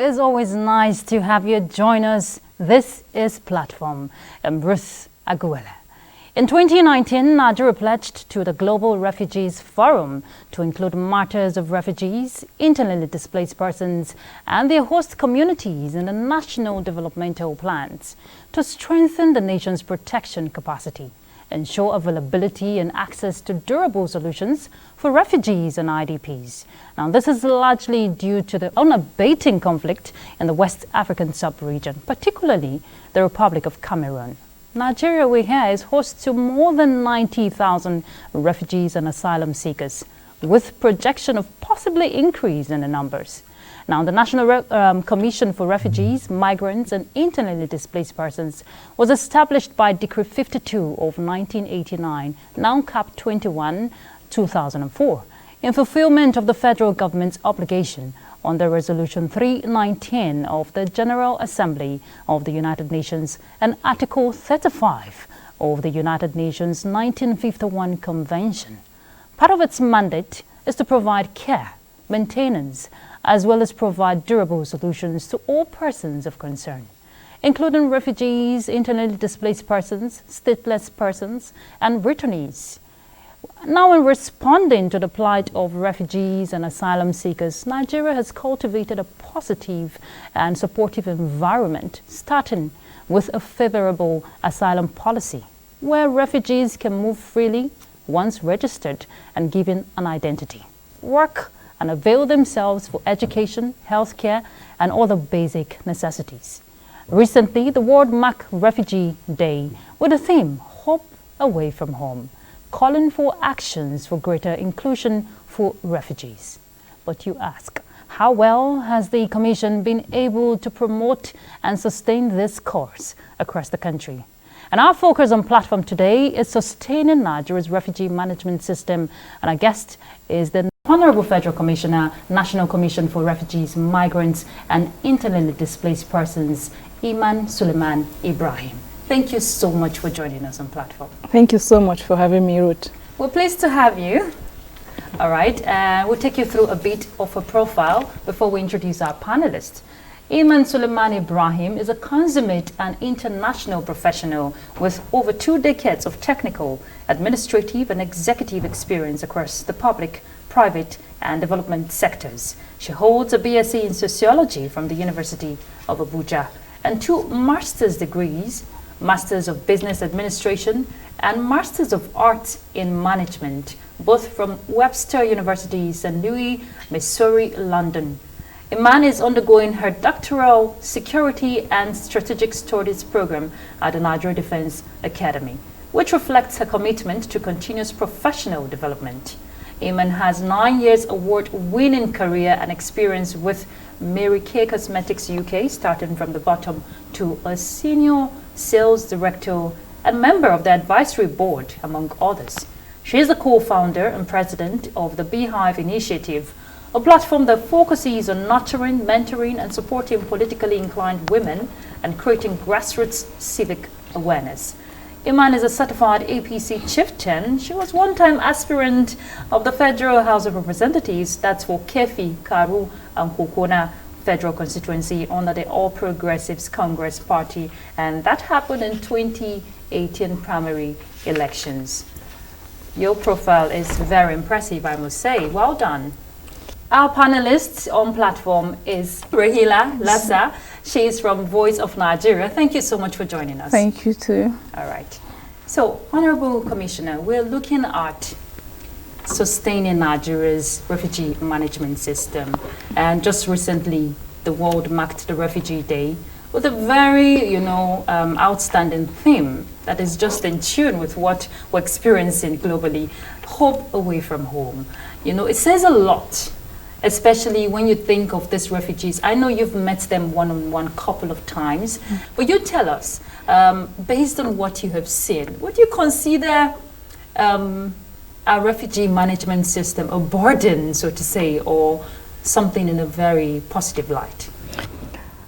It's always nice to have you join us. This is Platform. I'm Ruth Aguela. In 2019, Nigeria pledged to the Global Refugees Forum to include matters of refugees, internally displaced persons, and their host communities in the national developmental plans to strengthen the nation's protection capacity, ensure availability and access to durable solutions for refugees and IDPs. Now, this is largely due to the unabating conflict in the West African sub-region, particularly the Republic of Cameroon. Nigeria, we hear, is host to more than 90,000 refugees and asylum seekers, with projection of possibly increase in the numbers. Now, the National Commission for Refugees, Migrants and Internally Displaced Persons was established by Decree 52 of 1989, now Cap 21, 2004, in fulfillment of the federal government's obligation under Resolution 3910 of the General Assembly of the United Nations and Article 35 of the United Nations 1951 Convention. Part of its mandate is to provide care, maintenance, as well as provide durable solutions to all persons of concern, including refugees, internally displaced persons, stateless persons, and returnees. Now, in responding to the plight of refugees and asylum seekers, Nigeria has cultivated a positive and supportive environment, starting with a favorable asylum policy, where refugees can move freely once registered and given an identity, work and avail themselves for education, healthcare, and other basic necessities. Recently, the world marked Refugee Day with the theme, Hope Away from Home, calling for actions for greater inclusion for refugees. But you ask, how well has the Commission been able to promote and sustain this cause across the country? And our focus on Platform today is sustaining Nigeria's refugee management system, and our guest is the Honorable Federal Commissioner, National Commission for Refugees, Migrants and Internally Displaced Persons, Imaan Suleiman Ibrahim. Thank you so much for joining us on Platform. Thank you so much for having me, Ruth. We're pleased to have you. All right, we'll take you through a bit of a profile before we introduce our panelists. Imaan Suleiman Ibrahim is a consummate and international professional with over 2 decades of technical, administrative, and executive experience across the public, private, and development sectors. She holds a BSc in Sociology from the University of Abuja and 2 master's degrees, Masters of Business Administration and Masters of Arts in Management, both from Webster University, St. Louis, Missouri, London. Imaan is undergoing her doctoral Security and Strategic Studies program at the Nigerian Defense Academy, which reflects her commitment to continuous professional development. Imaan has 9 years award-winning career and experience with Mary Kay Cosmetics UK, starting from the bottom to a senior sales director and member of the advisory board, among others. She is the co-founder and president of the Beehive Initiative, a platform that focuses on nurturing, mentoring, and supporting politically inclined women and creating grassroots civic awareness. Imaan is a certified APC chieftain. She was one-time aspirant of the Federal House of Representatives, that's for Kefi, Karu, and Kokona Federal Constituency under the All Progressives Congress Party, and that happened in 2018 primary elections. Your profile is very impressive, I must say. Well done. Our panelist on Platform is Rahila Lassa. She is from Voice of Nigeria. Thank you so much for joining us. Thank you too. All right. So, Honorable Commissioner, we're looking at sustaining Nigeria's refugee management system. And just recently, the world marked the Refugee Day with a very, outstanding theme that is just in tune with what we're experiencing globally, Hope Away from Home. It says a lot, especially when you think of these refugees. I know you've met them one-on-one couple of times, but you tell us, based on what you have seen, would you consider our refugee management system a burden, so to say, or something in a very positive light?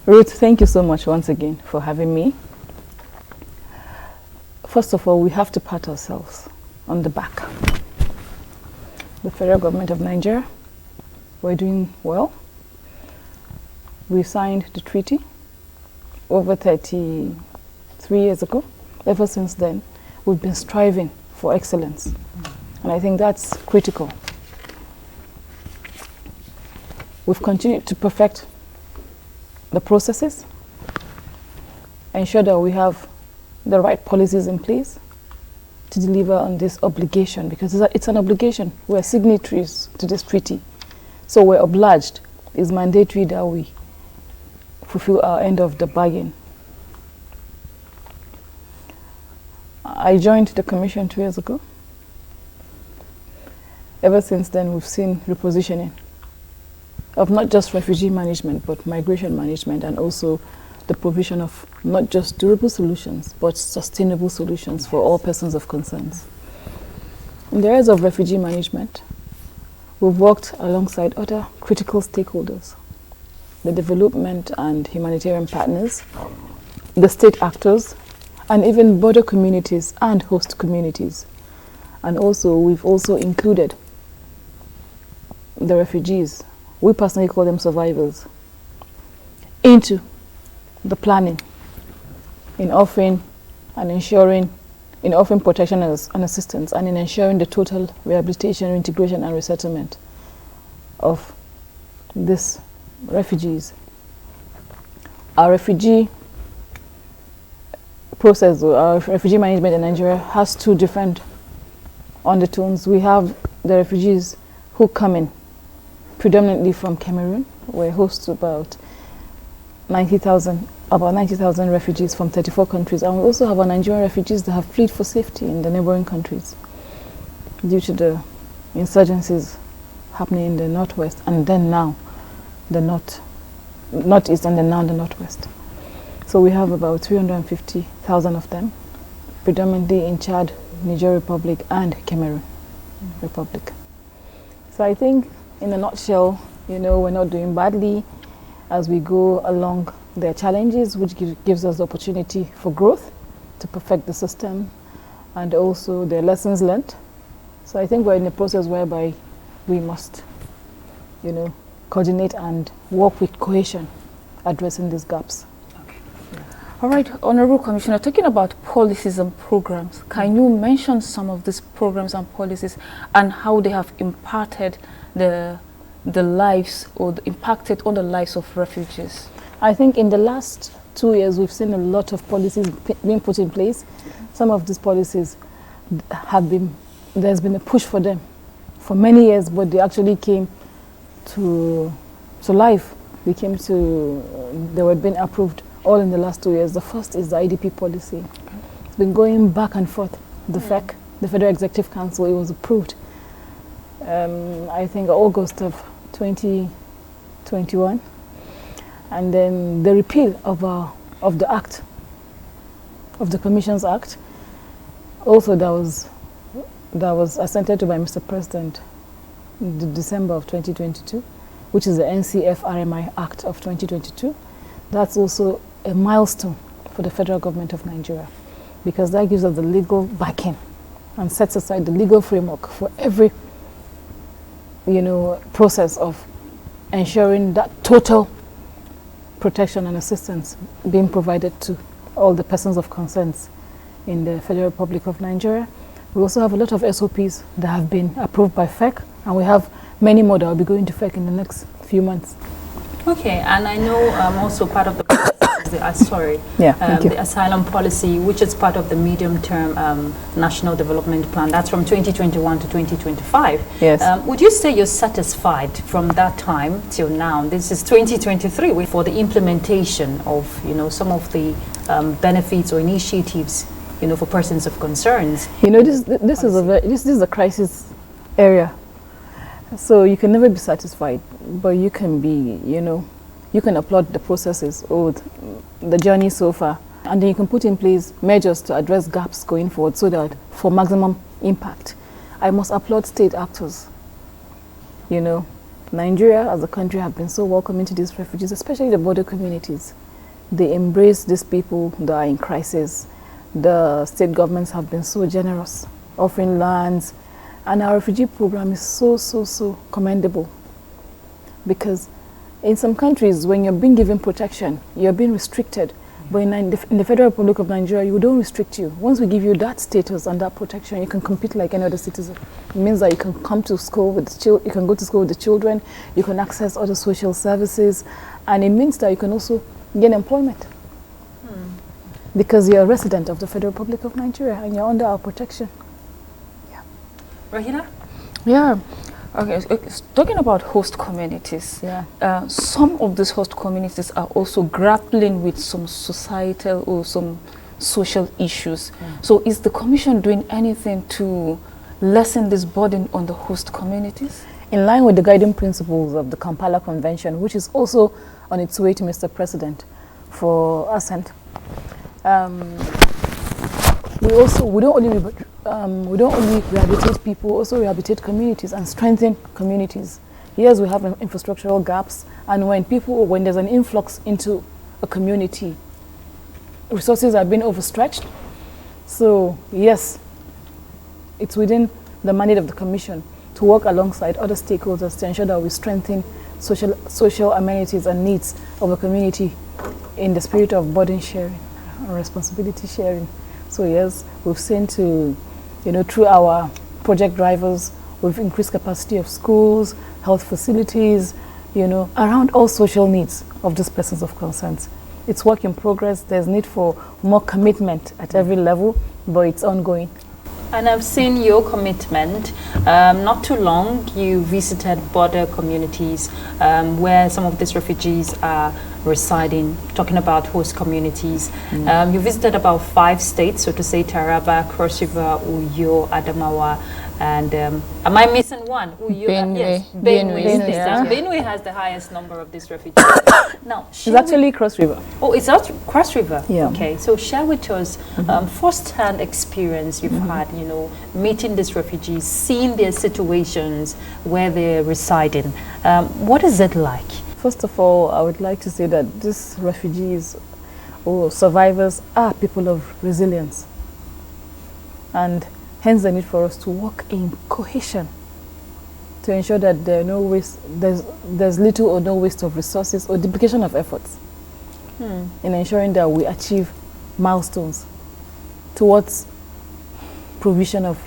Ruth, thank you so much once again for having me. First of all, we have to pat ourselves on the back. The federal government of Nigeria, we're doing well. we signed the treaty over 33 years ago. Ever since then, we've been striving for excellence. And I think that's critical. We've continued to perfect the processes, ensure that we have the right policies in place to deliver on this obligation, because it's an obligation. We're signatories to this treaty. So we're obliged. It's mandatory that we fulfill our end of the bargain. I joined the Commission 2 years ago. Ever since then, we've seen repositioning of not just refugee management, but migration management, and also the provision of not just durable solutions, but sustainable solutions for all persons of concern. In the areas of refugee management, we've worked alongside other critical stakeholders, the development and humanitarian partners, the state actors, and even border communities and host communities. And also, we've also included the refugees, we personally call them survivors, into the planning in offering and ensuring, in offering protection and assistance, and in ensuring the total rehabilitation, integration, and resettlement of these refugees. Our refugee process, our refugee management in Nigeria has two different undertones. We have the refugees who come in predominantly from Cameroon. We're host to about 90,000 refugees from 34 countries. And we also have our Nigerian refugees that have fled for safety in the neighboring countries due to the insurgencies happening in the northwest, and then now the northeast, and then now the northwest. So we have about 350,000 of them, predominantly in Chad, Niger Republic, and Cameroon Republic. So I think, in a nutshell, we're not doing badly as we go along. There are challenges, which gives us the opportunity for growth, to perfect the system, and also there are lessons learned. So I think we're in a process whereby we must, coordinate and work with cohesion, addressing these gaps. All right, Honorable Commissioner, talking about policies and programs, can you mention some of these programs and policies and how they have impacted the lives, or impacted on the lives of refugees? I think in the last 2 years, we've seen a lot of policies being put in place. Some of these policies there's been a push for them for many years, but they actually came to life. They were being approved all in the last 2 years. The first is the IDP policy. It's been going back and forth. The FEC, the Federal Executive Council, it was approved, I think August of 2021. And then the repeal of the Act, of the Commissions Act, also that was assented to by Mr. President in December of 2022, which is the NCF-RMI Act of 2022. That's also a milestone for the federal government of Nigeria, because that gives us the legal backing and sets aside the legal framework for every, process of ensuring that total protection and assistance being provided to all the persons of concern in the Federal Republic of Nigeria. We also have a lot of SOPs that have been approved by FEC, and we have many more that will be going to FEC in the next few months. Okay, and I know also part of the the asylum policy, which is part of the medium-term national development plan. That's from 2021 to 2025. Yes. Would you say you're satisfied from that time till now? This is 2023 for the implementation of some of the benefits or initiatives for persons of concerns. This is a crisis area, so you can never be satisfied, but you can be you can applaud the processes or the journey so far, and then you can put in place measures to address gaps going forward so that for maximum impact. I must applaud state actors. Nigeria as a country have been so welcoming to these refugees, especially the border communities. They embrace these people that are in crisis. The state governments have been so generous, offering lands, and our refugee program is so commendable, because In some countries, when you're being given protection, you're being restricted. But in the Federal Republic of Nigeria, we don't restrict you. Once we give you that status and that protection, you can compete like any other citizen. It means that you can come to school with the you can go to school with the children, you can access other social services, and it means that you can also gain employment. Because you're a resident of the Federal Republic of Nigeria and you're under our protection. Yeah. Rahila? Yeah. Okay, talking about host communities, some of these host communities are also grappling with some societal or some social issues. So is the Commission doing anything to lessen this burden on the host communities? In line with the guiding principles of the Kampala Convention, which is also on its way to Mr. President for assent, we don't only rehabilitate people, also rehabilitate communities and strengthen communities. Yes, we have infrastructural gaps, and when there's an influx into a community, resources are being overstretched. So yes, it's within the mandate of the Commission to work alongside other stakeholders to ensure that we strengthen social amenities and needs of the community in the spirit of burden sharing or responsibility sharing. So yes, we've seen through our project drivers, we've increased capacity of schools, health facilities, around all social needs of these persons of concern. It's work in progress. There's need for more commitment at every level, but it's ongoing. And I've seen your commitment. Not too long, you visited border communities where some of these refugees are residing, talking about host communities. You visited about 5 states, so to say Taraba, Cross River, Uyo, Adamawa, and am I missing one? Uyo, Benue. Yes, Benue. Yeah. Benue has the highest number of these refugees. Now, It's actually Cross River. Oh, it's not Cross River? Yeah. Okay, so share with us first-hand experience you've had, meeting these refugees, seeing their situations where they're residing. What is it like? First of all, I would like to say that these refugees or survivors are people of resilience. And hence the need for us to work in cohesion to ensure that there's little or no waste of resources or duplication of efforts in ensuring that we achieve milestones towards provision of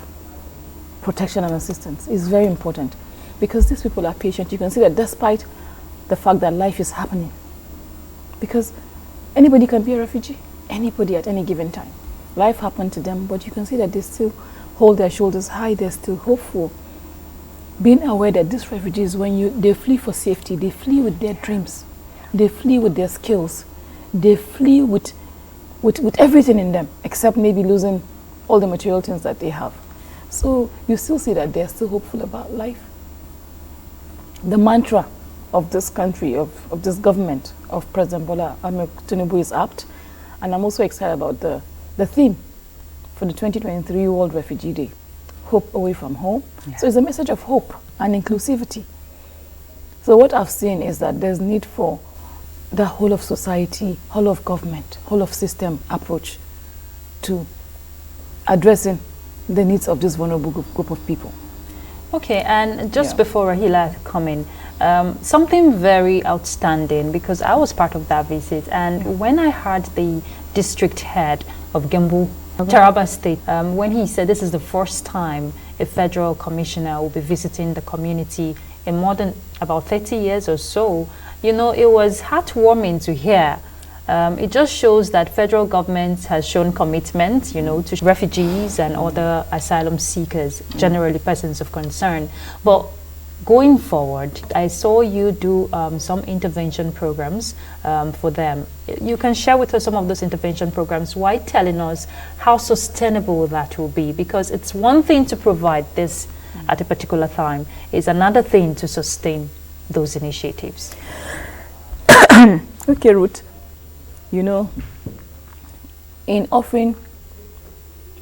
protection and assistance. Is very important because these people are patient. You can see that despite the fact that life is happening, because anybody can be a refugee, anybody at any given time. Life happened to them, but you can see that they still hold their shoulders high, they're still hopeful. Being aware that these refugees, they flee for safety, they flee with their dreams, they flee with their skills, they flee with everything in them, except maybe losing all the material things that they have. So you still see that they're still hopeful about life. The mantra of this country, of this government, of President Bola Ahmed Tinubu is apt, and I'm also excited about the theme for the 2023 World Refugee Day, Hope Away from Home. Yeah. So it's a message of hope and inclusivity. So what I've seen is that there's need for the whole of society, whole of government, whole of system approach to addressing the needs of this vulnerable group of people. Okay, and just before Rahila come in, something very outstanding, because I was part of that visit, and when I heard the district head of Gembu, Taraba State, when he said this is the first time a federal commissioner will be visiting the community in more than about 30 years or so, it was heartwarming to hear. It just shows that federal government has shown commitment, to refugees and other asylum seekers, generally persons of concern. But going forward, I saw you do some intervention programs for them. You can share with us some of those intervention programs while telling us how sustainable that will be, because it's one thing to provide this at a particular time, it's another thing to sustain those initiatives. Okay, Ruth. In offering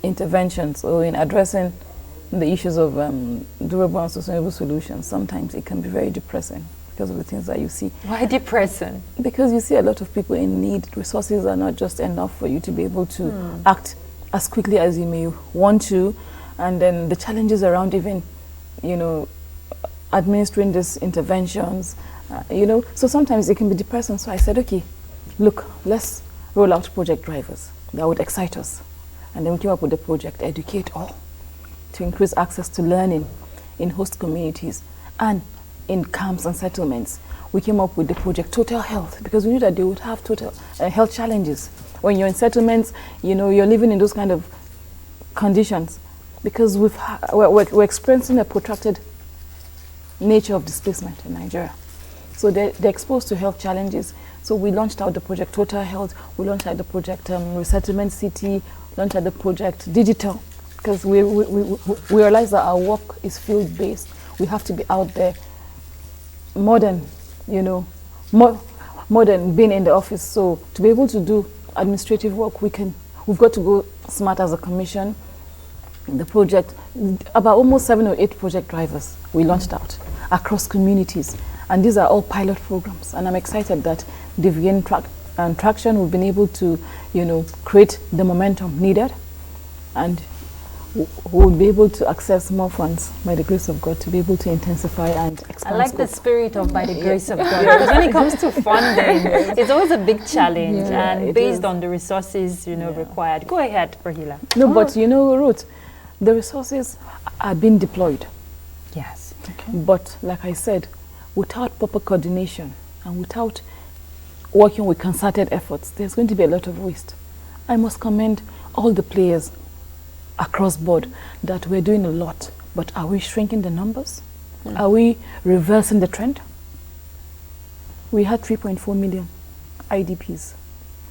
interventions or in addressing the issues of durable and sustainable solutions, sometimes it can be very depressing because of the things that you see. Why depressing? Because you see a lot of people in need. Resources are not just enough for you to be able to act as quickly as you may want to. And then the challenges around even, administering these interventions, you know. So sometimes it can be depressing. So I said, okay, look, let's roll out project drivers that would excite us. And then we came up with the project Educate All, to increase access to learning in host communities and in camps and settlements. We came up with the project Total Health, because we knew that they would have total health challenges. When you're in settlements, you know, you're living in those kind of conditions, because we're experiencing a protracted nature of displacement in Nigeria. So they're exposed to health challenges. So we launched out the project Total Health, we launched out the project Resettlement City, launched out the project Digital, because we realize that our work is field-based. We have to be out there more than, you know, more than being in the office. So to be able to do administrative work, we've got to go smart as a commission. The project, about almost 7 or 8 project drivers we launched out across communities. And these are all pilot programs. And I'm excited that they've gained traction. We've been able to, you know, create the momentum needed. And we'll be able to access more funds by the grace of God to be able to intensify and expand. I like the spirit of by the grace of God, because when it comes to funding, it's always a big challenge, and based on the resources, you know, required. Go ahead, Rahila. No, but you know, Ruth, the resources are being deployed. Yes. Okay. But like I said, without proper coordination and without working with concerted efforts, there's going to be a lot of waste. I must commend all the players across board that we're doing a lot, but are we shrinking the numbers? Are we reversing the trend? We had 3.4 million IDPs,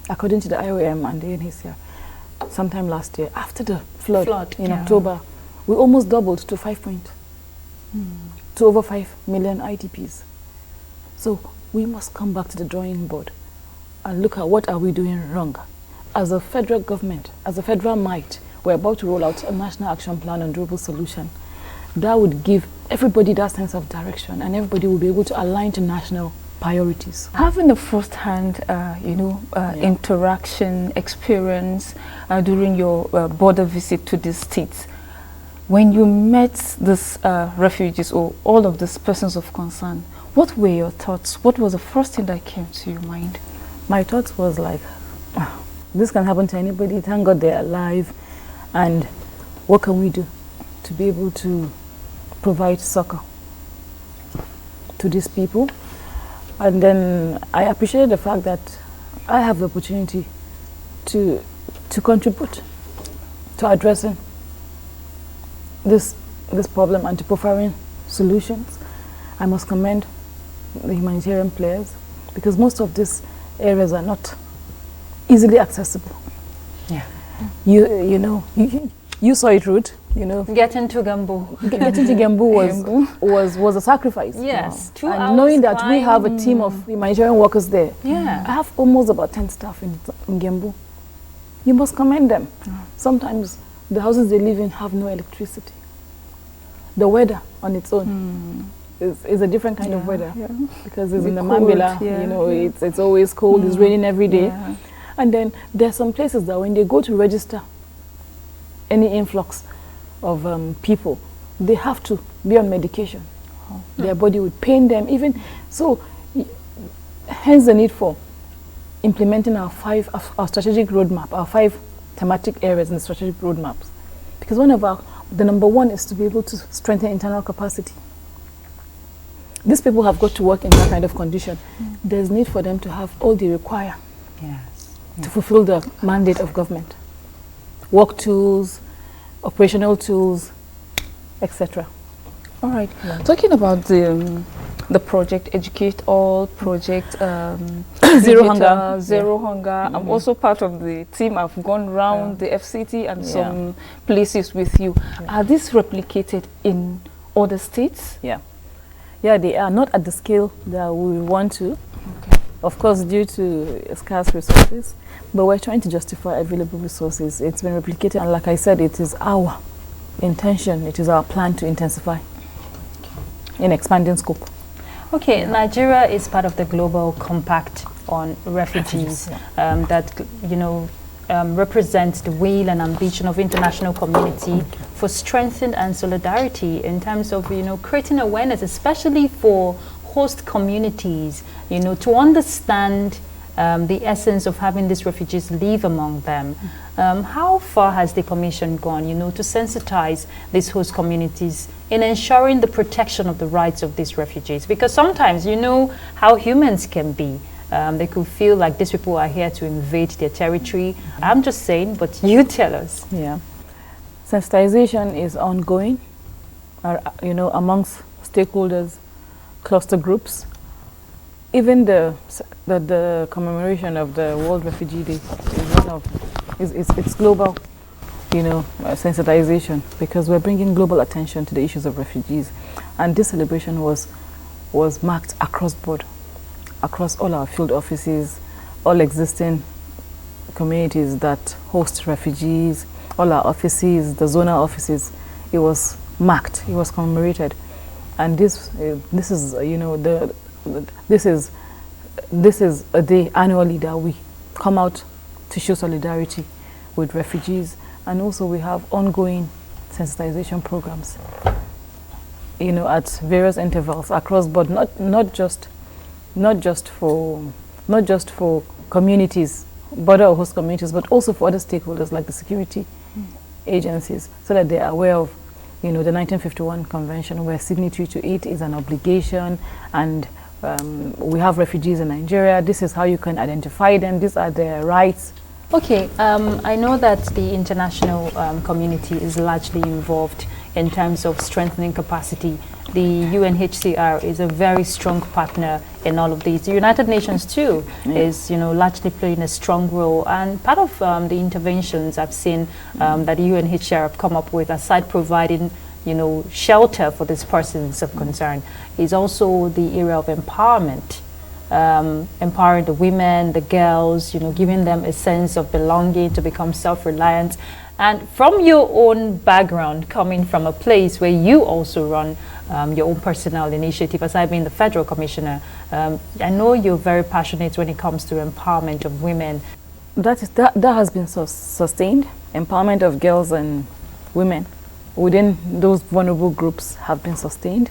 according to the IOM and the NHCR, sometime last year. After the flood in October, we almost doubled to to over 5 million IDPs. So we must come back to the drawing board and look at what are we doing wrong. As a federal government, as a federal might, we're about to roll out a national action plan on durable solution that would give everybody that sense of direction, and everybody will be able to align to national priorities. Having a first-hand, interaction experience during your border visit to the states, when you met these refugees or all of these persons of concern, what were your thoughts? What was the first thing that came to your mind? My thoughts was like, this can happen to anybody. Thank God they're alive. And what can we do to be able to provide succor to these people? And then I appreciated the fact that I have the opportunity to contribute to addressing this problem and to providing solutions. I must commend the humanitarian players, because most of these areas are not easily accessible. Yeah. You saw it, Ruth. You know, Getting to Gambo. Getting to Gambo was a sacrifice. Yes, 2 and hours knowing that we have a team of humanitarian workers there. Yeah. I have almost about 10 staff in Gambo. You must commend them. Sometimes the houses they live in have no electricity. The weather on its own is a different kind of weather, because it's in the Mambila. You know, it's always cold. It's raining every day. Yeah. And then there are some places that when they go to register any influx of people, they have to be on medication. Their body would pain them. Even so, hence the need for implementing our strategic roadmap, our 5 thematic areas in the strategic roadmaps. Because the number one is to be able to strengthen internal capacity. These people have got to work in that kind of condition. There's need for them to have all they require. To fulfill the mandate of government. Work tools, operational tools, etc. All right. Talking about the project Educate All, project Zero Hunger. Zero Hunger. I'm also part of the team. I've gone around the FCT and some places with you. Are these replicated in other states? Yeah, they are not at the scale that we want to. Of course, due to scarce resources, but we're trying to justify available resources. It's been replicated, and like I said, it is our intention, it is our plan to intensify in expanding scope. Okay, Nigeria is part of the Global Compact on Refugees that, you know, represents the will and ambition of international community for strengthening and solidarity in terms of, creating awareness, especially for host communities, to understand the essence of having these refugees live among them. How far has the Commission gone, to sensitize these host communities in ensuring the protection of the rights of these refugees? Because sometimes, how humans can be. They could feel like these people are here to invade their territory. I'm just saying, but you tell us. Yeah. Sensitization is ongoing, amongst stakeholders, cluster groups. Even the commemoration of the World Refugee Day is it's global, sensitization, because we're bringing global attention to the issues of refugees, and this celebration was marked across board, across all our field offices, all existing communities that host refugees, all our offices, the zonal offices. It was marked, it was commemorated, and this is this is a day annually that we come out to show solidarity with refugees, and also we have ongoing sensitization programs, at various intervals across board, not just for communities, border or host communities, but also for other stakeholders like the security agencies, so that they are aware of the 1951 convention, where signatory to it is an obligation, and we have refugees in Nigeria. This is how you can identify them. These are their rights. Okay, I know that the international community is largely involved in terms of strengthening capacity. The UNHCR is a very strong partner in all of these. The United Nations too is, largely playing a strong role. And part of the interventions I've seen that the UNHCR have come up with, aside providing shelter for these persons of concern, is also the area of empowerment. Empowering the women, the girls, giving them a sense of belonging to become self-reliant. And from your own background, coming from a place where you also run your own personal initiative, aside being the federal commissioner, I know you're very passionate when it comes to empowerment of women. That has been sustained. Empowerment of girls and women within those vulnerable groups have been sustained.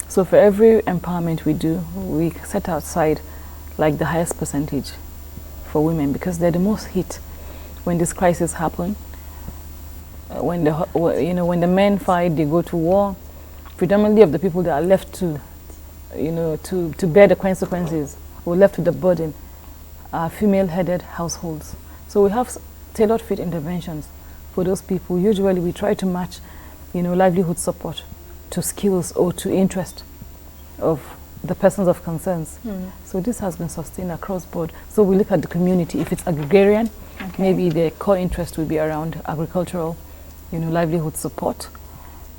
So for every empowerment we do, we set outside like the highest percentage for women, because they're the most hit when this crisis happen. When the men fight, they go to war. Predominantly of the people that are left to bear the consequences, or left with the burden, are female-headed households. So we have tailored fit interventions for those people. Usually we try to match, livelihood support to skills or to interest of the persons of concerns. So this has been sustained across board. So we look at the community. If it's agrarian, maybe the core interest will be around agricultural, livelihood support.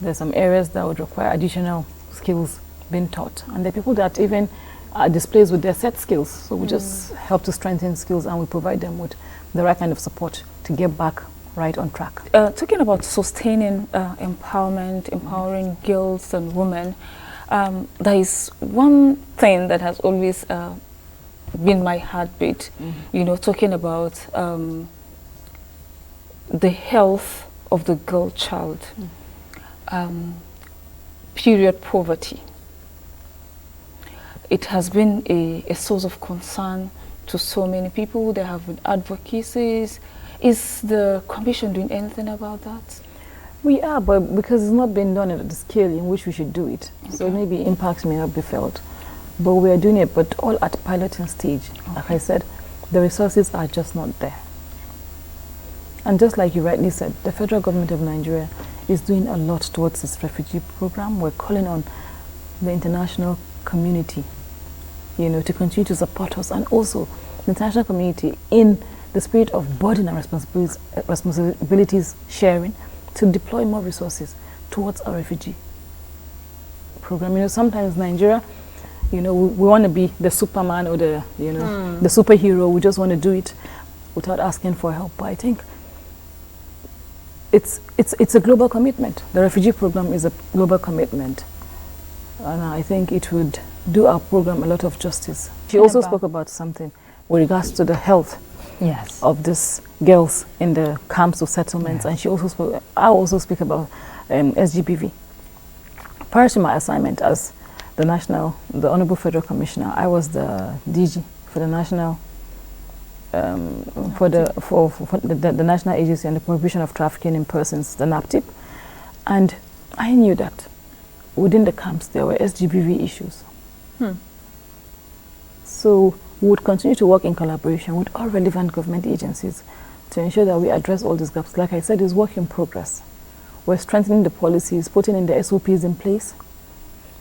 There's some areas that would require additional skills being taught. And there are people that even are displaced with their set skills. So we just help to strengthen skills, and we provide them with the right kind of support to get back right on track. Talking about sustaining empowerment, empowering girls and women, there is one thing that has always been my heartbeat, talking about the health of the girl child, period poverty. It has been a source of concern to so many people. There have been advocacies. Is the Commission doing anything about that? We are, but because it's not been done at the scale in which we should do it. So maybe impacts may not be felt. But we are doing it, but all at piloting stage. Like I said, the resources are just not there. And just like you rightly said, the federal government of Nigeria is doing a lot towards this refugee program. We're calling on the international community, to continue to support us, and also the international community in the spirit of burden and responsibilities sharing, to deploy more resources towards our refugee program. Sometimes Nigeria, we want to be the Superman or the superhero. We just want to do it without asking for help. But I think it's a global commitment. The refugee program is a global commitment, and I think it would do our program a lot of justice. She also spoke about something with regards to the health Yes. of these girls in the camps or settlements. Yes. And she also spoke, I also speak about SGBV. Prior to my assignment as the Honorable Federal Commissioner, I was the DG for the national for the National Agency on the Prohibition of Trafficking in Persons, the NAPTIP, and I knew that within the camps there were SGBV issues. So we would continue to work in collaboration with all relevant government agencies to ensure that we address all these gaps. Like I said, it's work in progress. We're strengthening the policies, putting in the SOPs in place.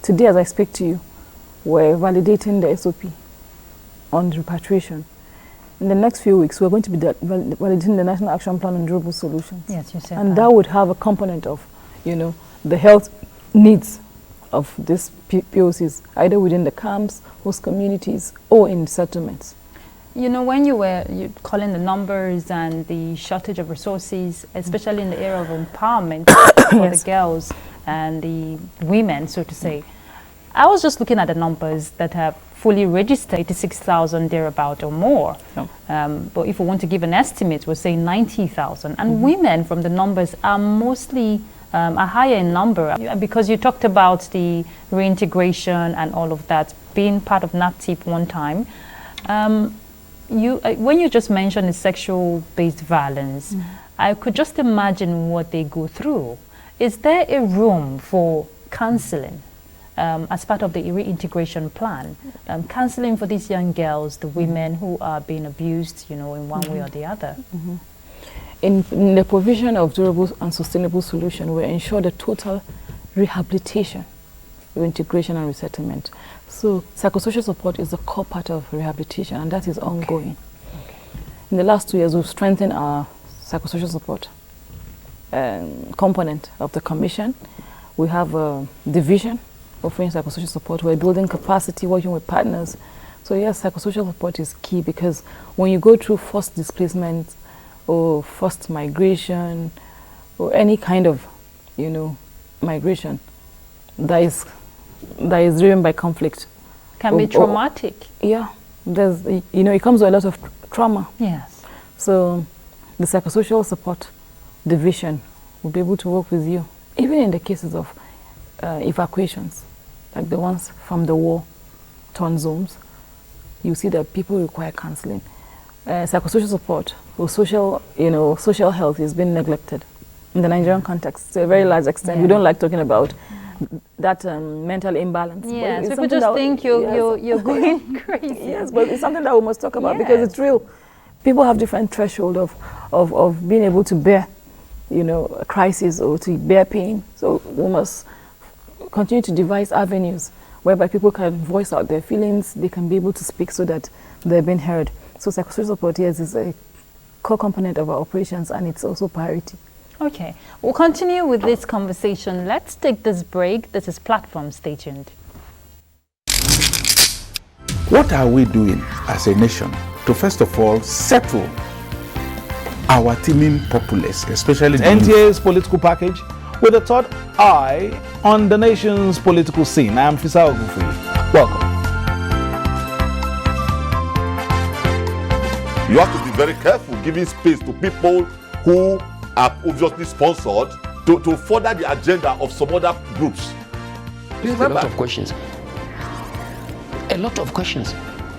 Today, as I speak to you, we're validating the SOP on repatriation. In the next few weeks, we're going to be validating the National Action Plan on Durable Solutions. Yes, you said and that would have a component of, the health needs of these POCs, either within the camps, host communities, or in settlements. When you were calling the numbers and the shortage of resources, especially in the area of empowerment for Yes. the girls and the women, so to say, I was just looking at the numbers that have fully registered, 86,000 thereabout or more. But if we want to give an estimate, we're saying 90,000. And women from the numbers are mostly a higher in number, because you talked about the reintegration and all of that being part of NAPTIP one time. When you just mentioned the sexual-based violence, I could just imagine what they go through. Is there a room for counseling as part of the reintegration plan? Counseling for these young girls, the women who are being abused, in one way or the other? In the provision of durable and sustainable solution, we ensure the total rehabilitation, reintegration and resettlement. So psychosocial support is a core part of rehabilitation, and that is ongoing. In the last 2 years, we've strengthened our psychosocial support component of the commission. We have a division offering psychosocial support. We're building capacity, working with partners. So yes, psychosocial support is key, because when you go through forced displacement or forced migration or any kind of, migration that is driven by conflict. Can be traumatic. Yeah, there's, it comes with a lot of trauma. Yes. So the psychosocial support division will be able to work with you, even in the cases of evacuations, like the ones from the war-torn zones. You see that people require counseling. Psychosocial support or social health is being neglected in the Nigerian context to a very large extent. Yeah. We don't like talking about that mental imbalance. Yes, people just think you're going crazy. Yes, but it's something that we must talk about, because Yes. it's real. People have different threshold of being able to bear, a crisis or to bear pain. So we must continue to devise avenues whereby people can voice out their feelings, they can be able to speak so that they're being heard. So psychosocial support, yes, is a core component of our operations, and it's also priority. Okay, we'll continue with this conversation. Let's take this break. This is Platform. Stay tuned. What are we doing as a nation to, first of all, settle our teeming populace, especially the NTA's political package with a third eye on the nation's political scene? I am Fisa Ogunfuyi. Welcome. You have to be very careful giving space to people who are obviously sponsored to further the agenda of some other groups. There's a lot of questions. A lot of questions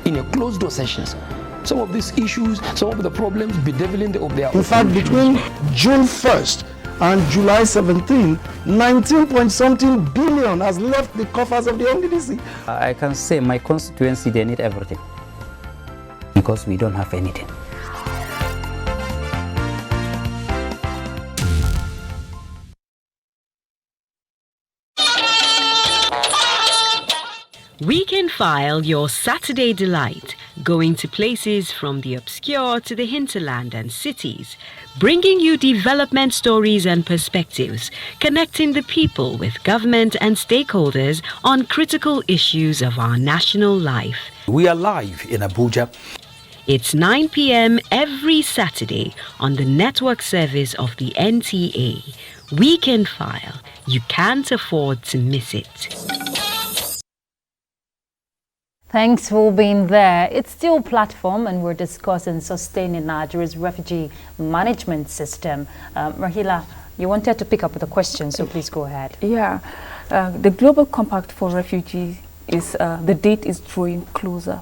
in a closed door sessions. Some of these issues, some of the problems bedeviling of their. In fact, between June 1st and July 17, 19-point-something billion has left the coffers of the NDDC. I can say my constituency, they need everything, because we don't have anything. Weekend File, your Saturday delight, going to places from the obscure to the hinterland and cities, bringing you development stories and perspectives, connecting the people with government and stakeholders on critical issues of our national life. We are live in Abuja. It's 9 p.m. every Saturday on the network service of the NTA. Weekend File, you can't afford to miss it. Thanks for being there. It's still platform, and we're discussing sustaining Nigeria's refugee management system. Rahila, you wanted to pick up with a question, so please go ahead. Yeah, the Global Compact for Refugees is the date is drawing closer.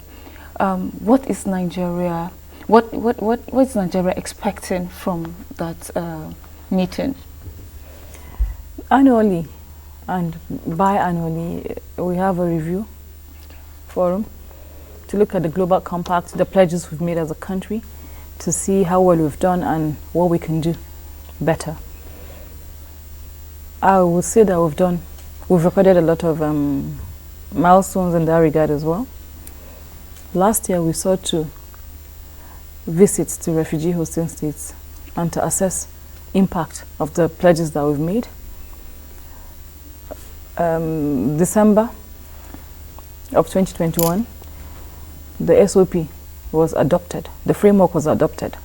What is Nigeria? What is Nigeria expecting from that meeting? Annually and biannually, we have a review forum to look at the Global Compact, the pledges we've made as a country, to see how well we've done and what we can do better. I would say that we've recorded a lot of milestones in that regard as well. Last year we saw 2 visits to refugee hosting states and to assess impact of the pledges that we've made. December of 2021, the SOP was adopted. The framework was adopted.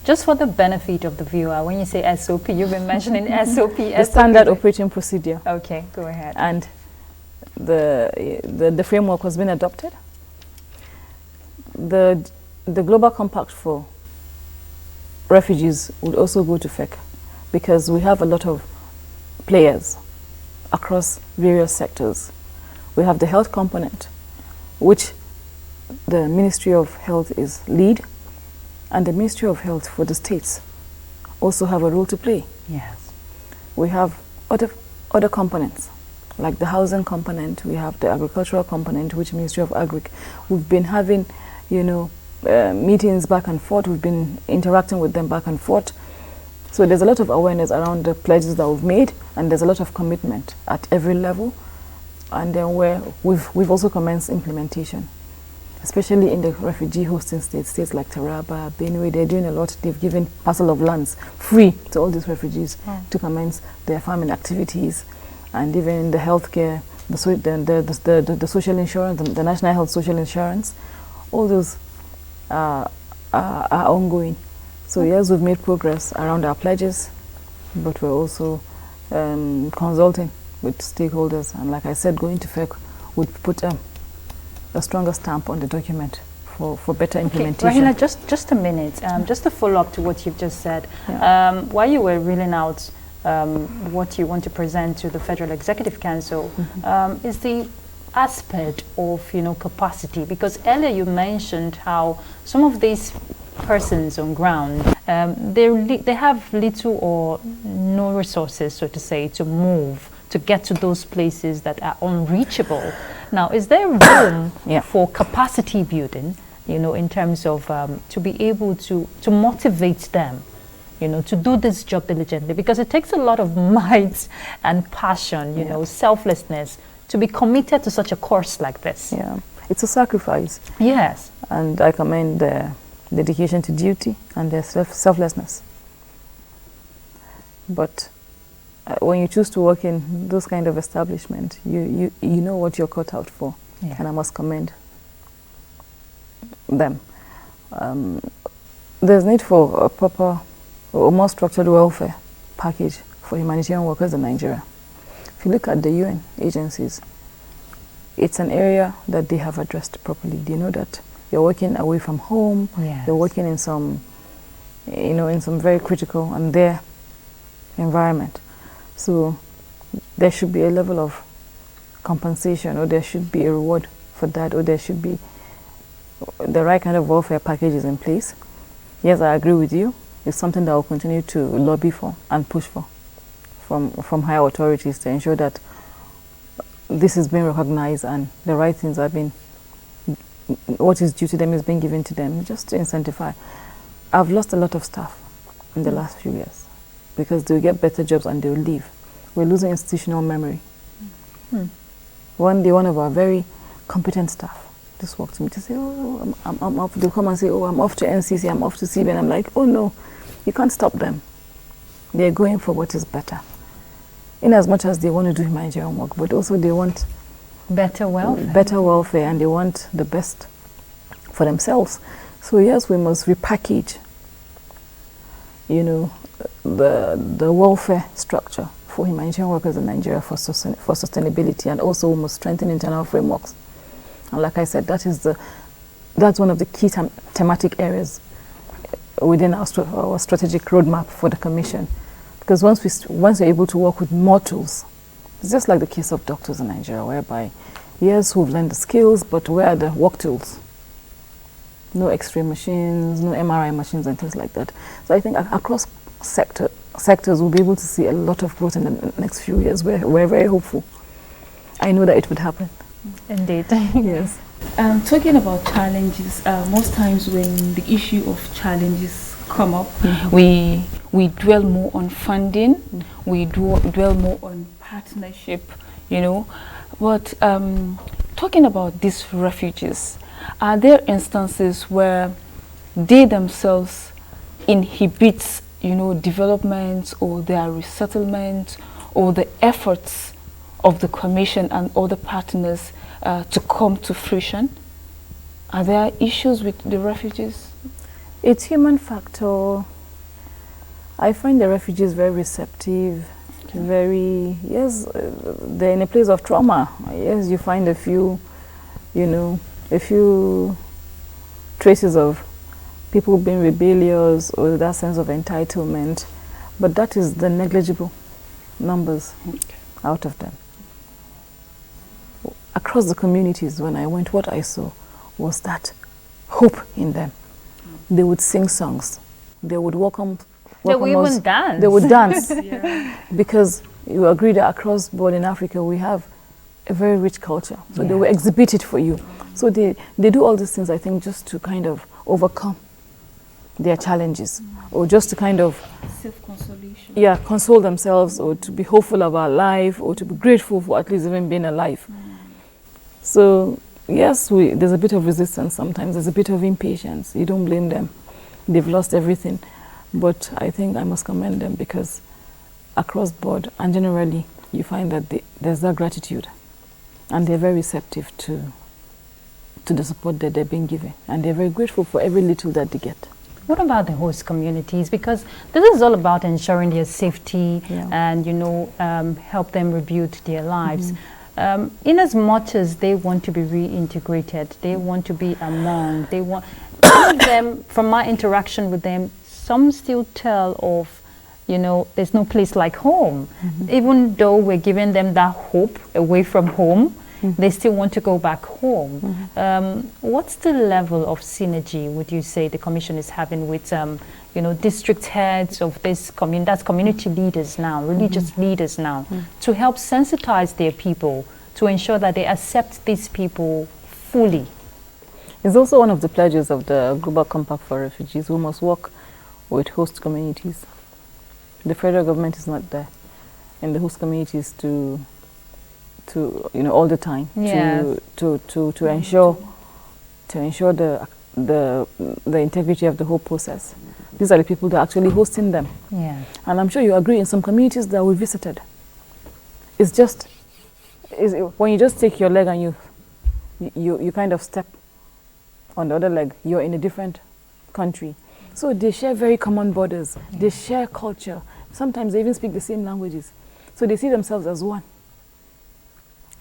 Just for the benefit of the viewer, when you say SOP, you've been mentioning SOP. The standard operating procedure. Okay, go ahead. And the framework has been adopted. The Global Compact for refugees would also go to FEC, because we have a lot of players across various sectors. We have the health component, which the Ministry of Health is lead, and the Ministry of Health for the states also have a role to play. Yes. We have other components, like the housing component. We have the agricultural component, which Ministry of Agric. We've been having, meetings back and forth. We've been interacting with them back and forth. So there's a lot of awareness around the pledges that we've made, and there's a lot of commitment at every level. And then we've also commenced implementation, especially in the refugee hosting states like Taraba, Benue. They're doing a lot. They've given parcel of lands free to all these refugees to commence their farming activities, and even the healthcare, the social insurance, the national health social insurance, all those are ongoing. So yes, we've made progress around our pledges, but we're also consulting with stakeholders, and like I said, going to FEC would put a stronger stamp on the document for better implementation. Rahila, just a minute, just to follow up to what you've just said. While you were reeling out what you want to present to the Federal Executive Council, is the aspect of capacity, because earlier you mentioned how some of these persons on ground, they have little or no resources, so to say, to move, to get to those places that are unreachable. Now, is there room for capacity building, in terms of to be able to motivate them, to do this job diligently? Because it takes a lot of might and passion, selflessness, to be committed to such a course like this. Yeah, it's a sacrifice. Yes. And I commend their dedication to duty and their selflessness. But when you choose to work in those kind of establishment, you know what you're cut out for, and I must commend them. There's need for a proper or more structured welfare package for humanitarian workers in Nigeria. If you look at the UN agencies, it's an area that they have addressed properly. They know that you're working away from home, you're working in some, in some very critical and their environment. So there should be a level of compensation, or there should be a reward for that, or there should be the right kind of welfare packages in place. Yes, I agree with you. It's something that we'll continue to lobby for and push for from higher authorities, to ensure that this is being recognized and the right things are being, what is due to them is being given to them, just to incentivize. I've lost a lot of staff in the last few years, because they'll get better jobs and they'll leave. We're losing institutional memory. One day, one of our very competent staff just walked to me to say, oh, I'm off. They'll come and say, oh, I'm off to NCC, I'm off to CBN. I'm like, oh no, you can't stop them. They're going for what is better. In as much as they want to do humanitarian work, but also they want better welfare. Better welfare, and they want the best for themselves. So yes, we must repackage, the welfare structure for humanitarian workers in Nigeria for sustainability, and also we must strengthen internal frameworks And like I said, that's one of the key thematic areas within our strategic roadmap for the Commission. Because once we're able to work with more tools, it's just like the case of doctors in Nigeria, whereby, yes, who've learned the skills, but where are the work tools? No X-ray machines, no MRI machines and things like that. So I think across sectors, we'll be able to see a lot of growth in the next few years. We're very hopeful. I know that it would happen. Indeed. Yes. Talking about challenges, most times when the issue of challenges come up, we dwell more on funding, we dwell more on partnership, But talking about these refugees, are there instances where they themselves inhibit, development or their resettlement or the efforts of the Commission and other partners to come to fruition? Are there issues with the refugees? It's human factor. I find the refugees very receptive, they're in a place of trauma. Yes, you find a few traces of people being rebellious or that sense of entitlement, but that is the negligible numbers out of them. Across the communities, when I went, what I saw was that hope in them. They would sing songs. They would welcome they would us. even dance. They would dance. Because you agree that across board in Africa we have a very rich culture. So they will exhibit it for you. So they do all these things, I think, just to kind of overcome their challenges, or just to kind of self-consolation. Yeah, console themselves, or to be hopeful about life, or to be grateful for at least even being alive. So yes, there's a bit of resistance sometimes. There's a bit of impatience. You don't blame them. They've lost everything. But I think I must commend them, because across board and generally you find that there's that gratitude, and they're very receptive to the support that they're being given, and they're very grateful for every little that they get. What about the host communities? Because this is all about ensuring their safety and help them rebuild their lives. In as much as they want to be reintegrated, they want to be among, some of them, from my interaction with them, some still tell of, there's no place like home. Even though we're giving them that hope away from home, they still want to go back home. What's the level of synergy, would you say, the Commission is having with, district heads of this community, that's community leaders now, religious leaders now, to help sensitize their people, to ensure that they accept these people fully? It's also one of the pledges of the Global Compact for Refugees. We must work with host communities. The federal government is not there in the host communities to all the time to ensure the integrity of the whole process. These are the people that are actually hosting them. Yeah. And I'm sure you agree, in some communities that we visited, when you just take your leg and you kind of step on the other leg, you're in a different country. So they share very common borders. They share culture. Sometimes they even speak the same languages. So they see themselves as one.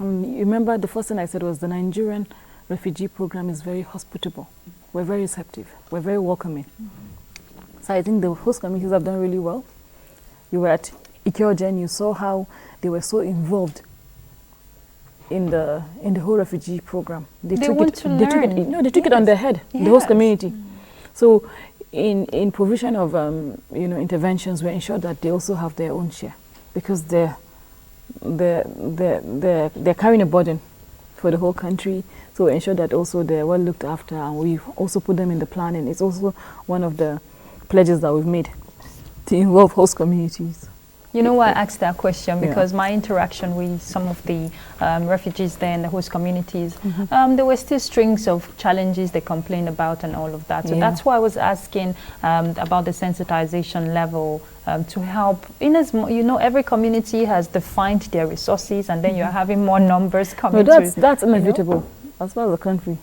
You remember the first thing I said was the Nigerian refugee program is very hospitable. We're very receptive. We're very welcoming. So I think the host communities have done really well. You were at Ikeoja and you saw how they were so involved in the whole refugee program. They took it on their head, the host community. So in provision of interventions, we ensure that they also have their own share, because they're carrying a burden for the whole country. So we ensure that also they're well looked after, and we also put them in the planning. It's also one of the pledges that we've made to involve host communities. You know why I asked that question? Because my interaction with some of the refugees there in the host communities, there were still strings of challenges they complained about and all of that. So that's why I was asking about the sensitization level to help. Every community has defined their resources, and then you're having more numbers coming. That's inevitable. As far as the country,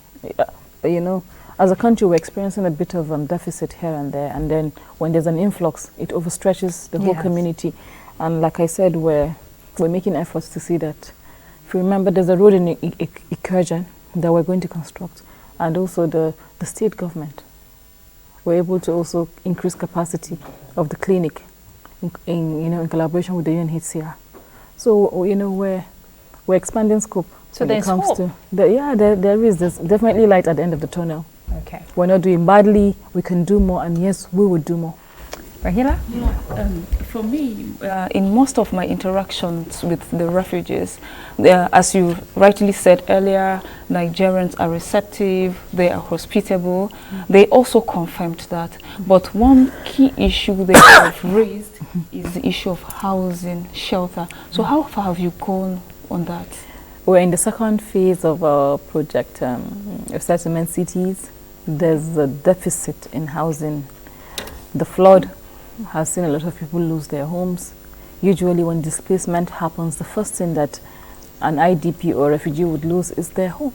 as a country, we're experiencing a bit of deficit here and there, and then when there's an influx, it overstretches the whole community. And like I said, we're making efforts to see that. If you remember, there's a road in Ikeoja that we're going to construct, and also the state government. We're able to also increase capacity of the clinic in collaboration with the UNHCR. So we're expanding scope. So there's hope. There's definitely light at the end of the tunnel. Okay. We're not doing badly. We can do more, and yes, we will do more. Rahila? Yeah, for me, in most of my interactions with the refugees, as you rightly said earlier, Nigerians are receptive, they are hospitable. They also confirmed that. But one key issue they have raised is the issue of housing, shelter. So how far have you gone on that? We're in the second phase of our project, Settlement Cities. There's a deficit in housing. The flood has seen a lot of people lose their homes. Usually when displacement happens, the first thing that an IDP or refugee would lose is their home.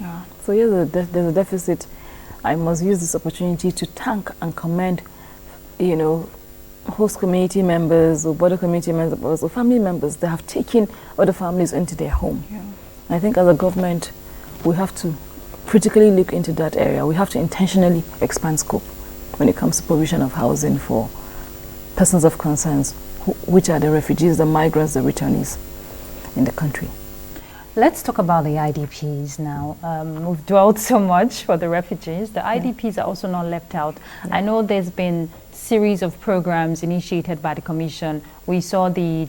Yeah. So yes, there's a deficit. I must use this opportunity to thank and commend, host community members or border community members or family members that have taken other families into their home. Yeah. I think as a government, we have to critically look into that area. We have to intentionally expand scope when it comes to provision of housing for persons of concerns, which are the refugees, the migrants, the returnees in the country. Let's talk about the IDPs now. We've dwelled so much for the refugees. The IDPs are also not left out. I know there's been series of programs initiated by the Commission. We saw the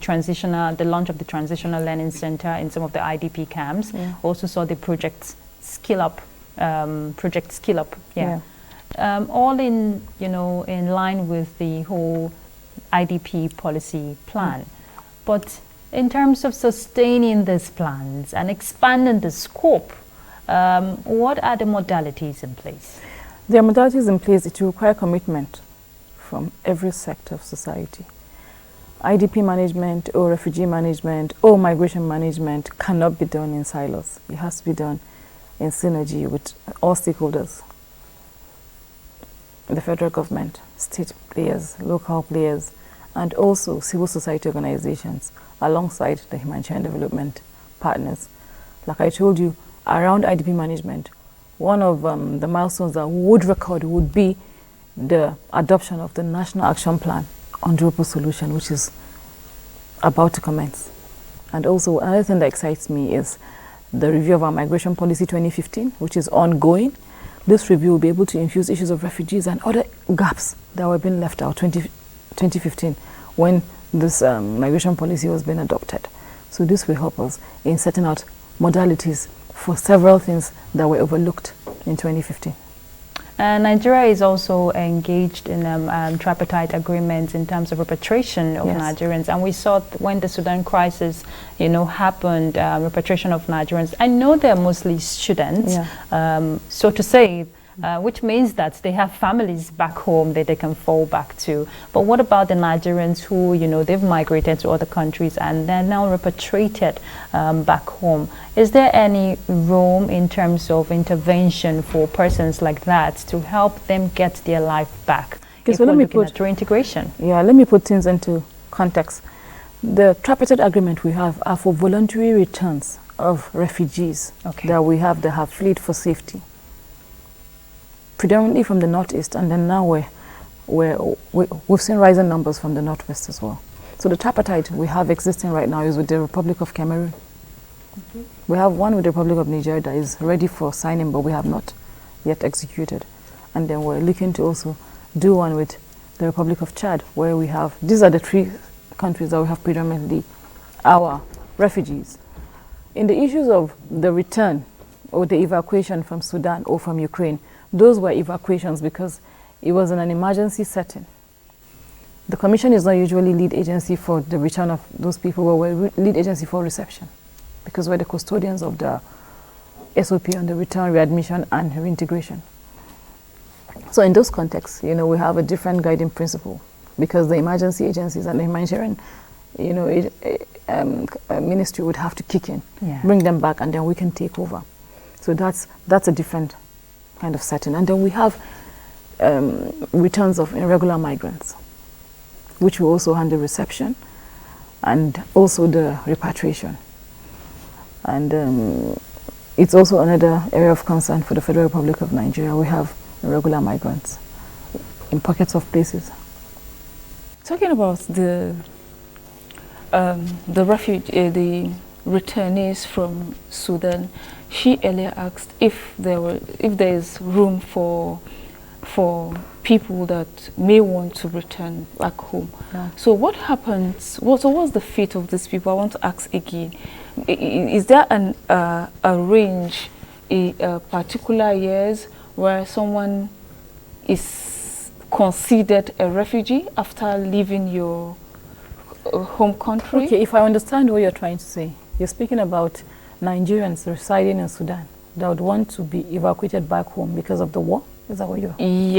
launch of the Transitional Learning Center in some of the IDP camps. Yeah. Also saw the Project Skill Up. Yeah. All in line with the whole IDP policy plan. But in terms of sustaining these plans and expanding the scope, what are the modalities in place? There are modalities in place. It will require commitment from every sector of society. IDP management or refugee management or migration management cannot be done in silos. It has to be done in synergy with all stakeholders. The federal government, state players, local players, and also civil society organizations alongside the humanitarian development partners. Like I told you, around IDP management, one of the milestones that we would record would be the adoption of the National Action Plan on Durable Solution, which is about to commence. And also another thing that excites me is the review of our Migration Policy 2015, which is ongoing. This review will be able to infuse issues of refugees and other gaps that were being left out 2015 when this migration policy was being adopted. So this will help us in setting out modalities for several things that were overlooked in 2015. Nigeria is also engaged in tripartite agreements in terms of repatriation of Nigerians, and we saw when the Sudan crisis, happened, repatriation of Nigerians. I know they're mostly students, so to say, which means that they have families back home that they can fall back to. But what about the Nigerians who, they've migrated to other countries and they're now repatriated back home? Is there any room in terms of intervention for persons like that to help them get their life back? Okay, so let me put reintegration. Yeah, let me put things into context. The tripartite agreement we have are for voluntary returns of refugees that we have that have fled for safety, predominantly from the northeast, and then now we've seen rising numbers from the northwest as well. So the tripartite we have existing right now is with the Republic of Cameroon. We have one with the Republic of Niger that is ready for signing, but we have not yet executed. And then we're looking to also do one with the Republic of Chad, where we have, these are the three countries that we have predominantly our refugees. In the issues of the return or the evacuation from Sudan or from Ukraine, those were evacuations because it was in an emergency setting. The Commission is not usually lead agency for the return of those people, but we're lead agency for reception because we're the custodians of the SOP on the return, readmission, and reintegration. So in those contexts, we have a different guiding principle because the emergency agencies and the humanitarian, ministry would have to kick in, bring them back, and then we can take over. So that's a different kind of setting. And then we have returns of irregular migrants, which will also handle reception and also the repatriation. And it's also another area of concern for the Federal Republic of Nigeria. We have irregular migrants in pockets of places. Talking about the returnees from Sudan, she earlier asked if there is room for people that may want to return back home. Yeah. So what happens? What's the fate of these people? I want to ask again. Is there a range, particular years where someone is considered a refugee after leaving your home country? Okay, if I understand what you're trying to say, you're speaking about Nigerians residing in Sudan that would want to be evacuated back home because of the war? Is that what you're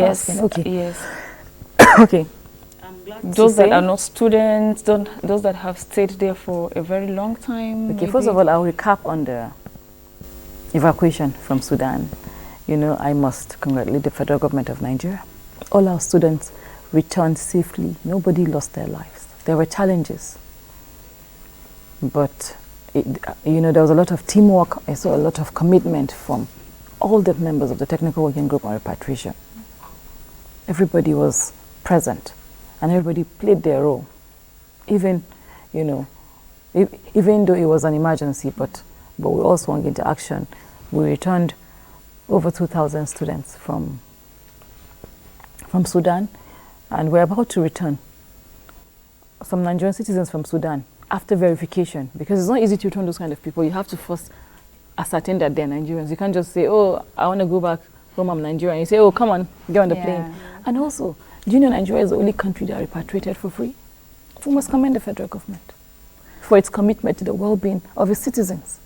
asking? Okay. Yes. Okay. Those that are not students, those that have stayed there for a very long time. Okay, maybe. first of all, I'll recap on the evacuation from Sudan. You know, I must congratulate the federal government of Nigeria. All our students returned safely. Nobody lost their lives. There were challenges, but there was a lot of teamwork. I saw a lot of commitment from all the members of the technical working group on repatriation. Everybody was present, and everybody played their role. Even though it was an emergency, but we all swung into action. We returned over 2,000 students from Sudan, and we're about to return some Nigerian citizens from Sudan after verification, because it's not easy to return those kind of people. You have to first ascertain that they're Nigerians. You can't just say, oh, I want to go back home, I'm Nigerian. You say, oh, come on, get on the plane. And also, do you know Nigeria is the only country that repatriated for free? We must commend the federal government for its commitment to the well-being of its citizens.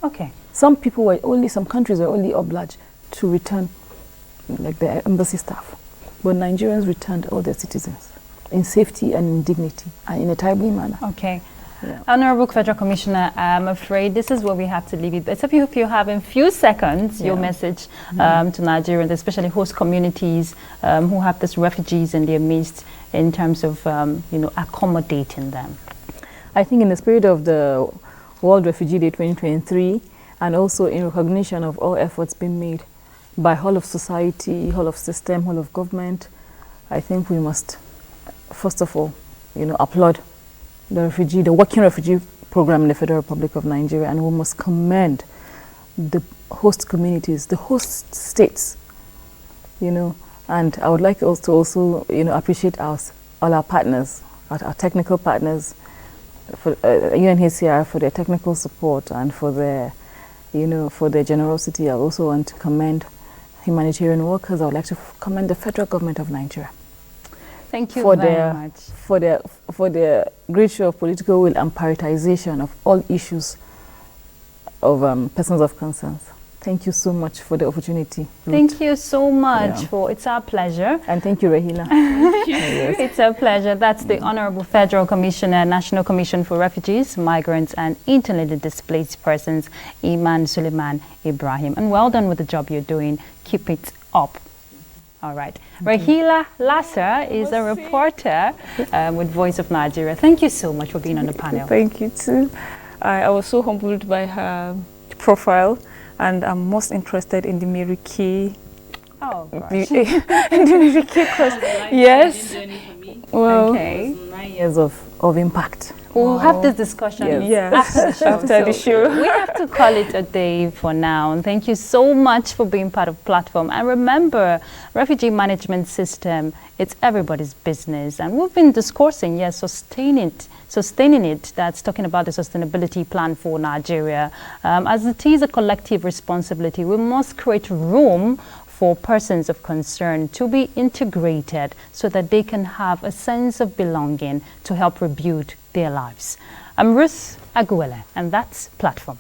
Okay. Some countries were only obliged to return, like the embassy staff. But Nigerians returned all their citizens in safety and in dignity and in a timely manner. Okay. Yeah. Honorable Federal Commissioner, I'm afraid this is where we have to leave it. But if you have in few seconds your message to Nigerians, especially host communities who have these refugees in their midst, in terms of accommodating them. I think in the spirit of the World Refugee Day 2023, and also in recognition of all efforts being made by whole of society, whole of system, whole of government, I think we must, first of all, applaud the working refugee program in the Federal Republic of Nigeria, and we must commend the host communities, the host states, and I would like to also appreciate all our partners, our technical partners, for UNHCR for their technical support and for their generosity. I also want to commend humanitarian workers. I would like to commend the federal government of Nigeria. Thank you very much for their great show of political will and prioritization of all issues of persons of concerns. Thank you so much for the opportunity, Ruth. Thank you so much it's our pleasure. And thank you, Rahila. Yes. It's a pleasure. That's the Honorable Federal Commissioner, National Commission for Refugees, Migrants and Internally Displaced Persons, Imaan Suleiman Ibrahim. And well done with the job you're doing. Keep it up. All right. Rahila Lasser is a reporter with Voice of Nigeria. Thank you so much for being on the panel. Thank you too. I was so humbled by her profile, and I'm most interested in the Mary Kay. Oh, gosh. In the Mary Kay course. Yes. Well, okay. 9 years of impact. We'll have this discussion after the show. We have to call it a day for now. And thank you so much for being part of the platform. And remember, refugee management system, it's everybody's business. And we've been discussing, sustaining it. That's talking about the sustainability plan for Nigeria. As it is a collective responsibility, we must create room for persons of concern to be integrated so that they can have a sense of belonging to help rebuild their lives. I'm Ruth Aguele, and that's Platform.